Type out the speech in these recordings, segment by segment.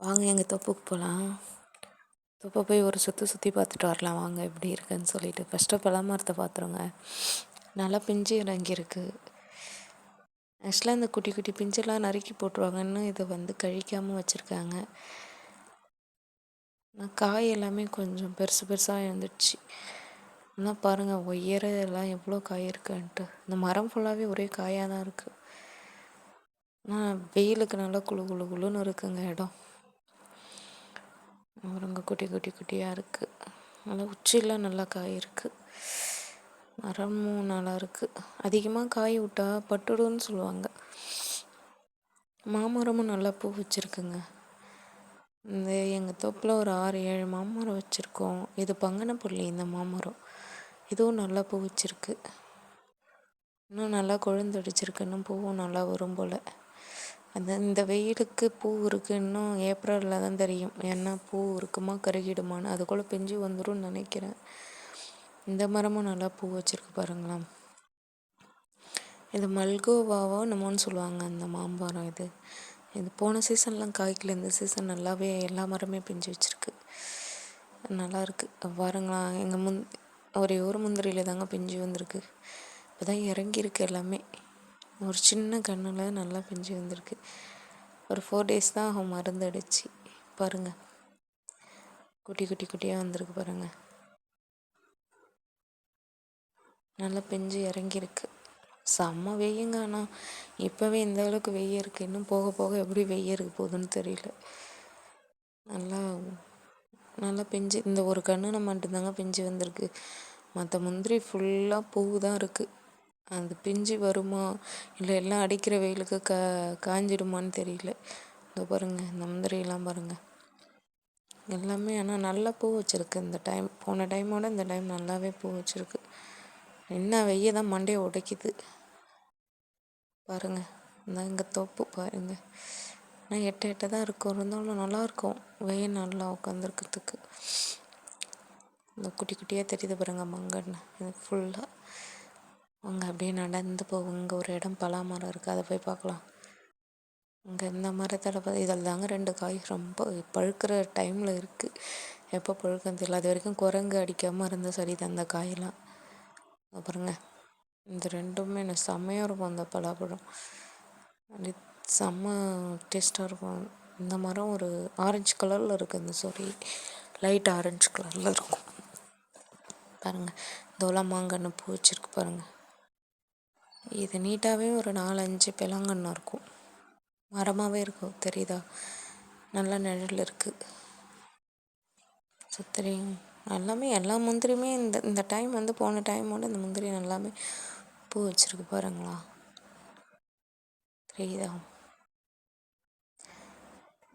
வாங்க எங்கள் தோப்புக்கு போகலாம். தோப்பை போய் ஒரு சுற்றி பார்த்துட்டு வரலாம் வாங்க, எப்படி இருக்குன்னு சொல்லிட்டு. ஃபஸ்ட்டு பழம் மரத்தை பார்த்துருங்க. நல்லா பிஞ்சு இறங்கியிருக்கு. ஆக்சுவலாக இந்த குட்டி குட்டி பிஞ்செல்லாம் நறுக்கி போட்டுருவாங்கன்னு இதை கழிக்காமல் வச்சுருக்காங்க. நான் காய் எல்லாமே கொஞ்சம் பெருசு பெருசாக இருந்துச்சு. ஆனால் பாருங்கள் உயர எல்லாம் எவ்வளோ காய் இருக்குன்ட்டு. இந்த மரம் ஃபுல்லாகவே ஒரே காயாக தான் இருக்குது. ஆனால் வெயிலுக்கு நல்லா குளு குளு குளுன்னு இருக்குங்க இடம். முருங்கை குட்டி குட்டி குட்டியாக இருக்குது. நல்லா உச்சிலாம் நல்லா காய் இருக்குது. மரமும் நல்லா இருக்குது. அதிகமாக காய் விட்டா பட்டுடுன்னு சொல்லுவாங்க. மாமரமும் நல்லா பூ வச்சுருக்குங்க. இந்த எங்கள் தோப்பில் ஒரு 6-7 மாமரம் வச்சுருக்கோம். இது பங்கனப்பள்ளி இந்த மாமரம். இதுவும் நல்லா பூ வச்சுருக்கு. இன்னும் நல்லா கொழுந்தடிச்சிருக்கு. இன்னும் பூவும் நல்லா வரும் போல். இந்த வெயிலுக்கு பூ இருக்குது. இன்னும் ஏப்ரலில் தான் தெரியும் ஏன்னா பூ இருக்குமா கருகிடுமான்னு. அதுக்குள்ளே பிஞ்சு வந்துடும் நினைக்கிறேன். இந்த மரமும் நல்லா பூ வச்சுருக்கு பாருங்களேன். இது மல்கோவாவோ என்னமோன்னு சொல்லுவாங்க அந்த மாம்பழம். இது போன சீசன்லாம் காய்க்கல. இந்த சீசன் நல்லாவே எல்லா மரமே பிஞ்சு வச்சுருக்கு. நல்லாயிருக்கு பாருங்களா. எங்கள் ஒரே ஒரு முந்திரியில் தாங்க பிஞ்சு வந்திருக்கு. இப்போ தான் இறங்கியிருக்கு எல்லாமே. ஒரு சின்ன கண்ணில் நல்லா பிஞ்சு வந்திருக்கு. ஒரு 4 days தான் ஆகும் மருந்து அடித்து. பாருங்கள் குட்டி குட்டி குட்டியாக வந்திருக்கு பாருங்கள். நல்லா பிஞ்சு இறங்கியிருக்கு. செம்ம வெய்யுங்க. ஆனால் இப்போவே இந்த அளவுக்கு வெய்ய இருக்குது. இன்னும் போக போக எப்படி வெய்ய இருக்க போகுதுன்னு தெரியல. நல்லா நல்லா பிஞ்சு இந்த ஒரு கண்ணுன மட்டும்தாங்க பிஞ்சு வந்திருக்கு. மற்ற முந்திரி ஃபுல்லாக பூ தான் இருக்குது. அது பிஞ்சு வருமா இல்லை எல்லாம் அடிக்கிற வெயிலுக்கு காஞ்சிடுமான்னு தெரியல. இதோ பாருங்கள் இந்த முந்திரியெல்லாம் பாருங்கள் எல்லாமே. ஆனால் நல்லா பூ வச்சுருக்கு இந்த டைம். போன டைமோட இந்த டைம் நல்லாவே பூ வச்சுருக்கு. என்ன வெய்ய தான் மண்டையை உடைக்குது பாருங்கள். இந்த எங்கள் தோப்பு பாருங்கள். ஆனால் எட்ட தான் இருக்கும். இருந்தாலும் நல்லாயிருக்கும் வெயில் நல்லா உட்காந்துருக்கிறதுக்கு. இந்த குட்டி குட்டியாக தெரியுது பாருங்கள் மங்கன்னு. இது ஃபுல்லாக அங்கே அப்படியே நடந்து போகும். இங்கே ஒரு இடம் பலாமரம் இருக்குது, அதை போய் பார்க்கலாம். இங்கே இந்த மரத்தில் இதில் தாங்க 2 காய் ரொம்ப பழுக்கிற டைமில் இருக்குது. எப்போ பழுக்கம் தெரியல. அது வரைக்கும் குரங்கு அடிக்காமல் இருந்தால் சரி தான் அந்த காயெல்லாம். பாருங்க இந்த 2மே எனக்கு செம்மையாக இருக்கும். அந்த பலாப்பழம் அப்படி செம்ம டேஸ்ட்டாக இருக்கும். இந்த மரம் ஒரு ஆரஞ்சு கலரில் இருக்குது. இந்த சொறி லைட் ஆரஞ்சு கலரில் இருக்கும் பாருங்கள். இதெல்லாம் மாங்கன்று பூ வச்சுருக்கு பாருங்கள். இது நீட்டாகவே ஒரு 4-5 பெலாங்கன்று இருக்கும். மரமாகவே இருக்கும் தெரியுதா. நல்லா நிழல் இருக்குது சுத்தரையும். எல்லாமே எல்லா முந்திரியுமே இந்த டைம் போன டைமோட இந்த முந்திரி எல்லாமே பூ வச்சுருக்கு பாருங்களா. தெரியுதா.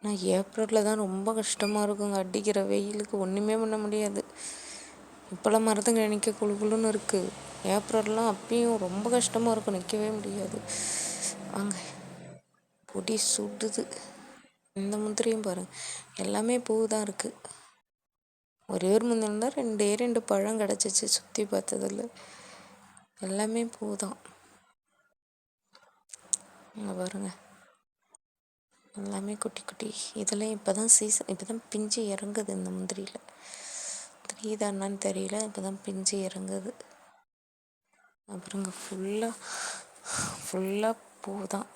ஆனால் ஏப்ரலில் தான் ரொம்ப கஷ்டமாக இருக்குங்க. அடிக்கிற வெயிலுக்கு ஒன்றுமே பண்ண முடியாது. இப்போல்லாம் மரத்துங்க நிற்க குழு குழுன்னு இருக்குது. ஏப்ரல்லாம் அப்பயும் ரொம்ப கஷ்டமாக இருக்கும். நிற்கவே முடியாது. வாங்க பொடி சுடுது. இந்த முந்திரியும் பாருங்கள் எல்லாமே பூ தான் இருக்குது. ஒரே ஒரு முந்திரி தான் 2 பழம் கிடச்சிச்சு. சுற்றி பார்த்ததில்ல எல்லாமே பூ தான். அங்கே பாருங்கள் எல்லாமே குட்டி குட்டி. இதெல்லாம் இப்போ தான் சீசன். இப்போ தான் பிஞ்சு இறங்குது இந்த முந்திரியில். தெரியுதா என்னன்னு தெரியல. இப்போ தான் பிஞ்சு இறங்குது. அப்புறங்க ஃபுல்லாக பூ தான்.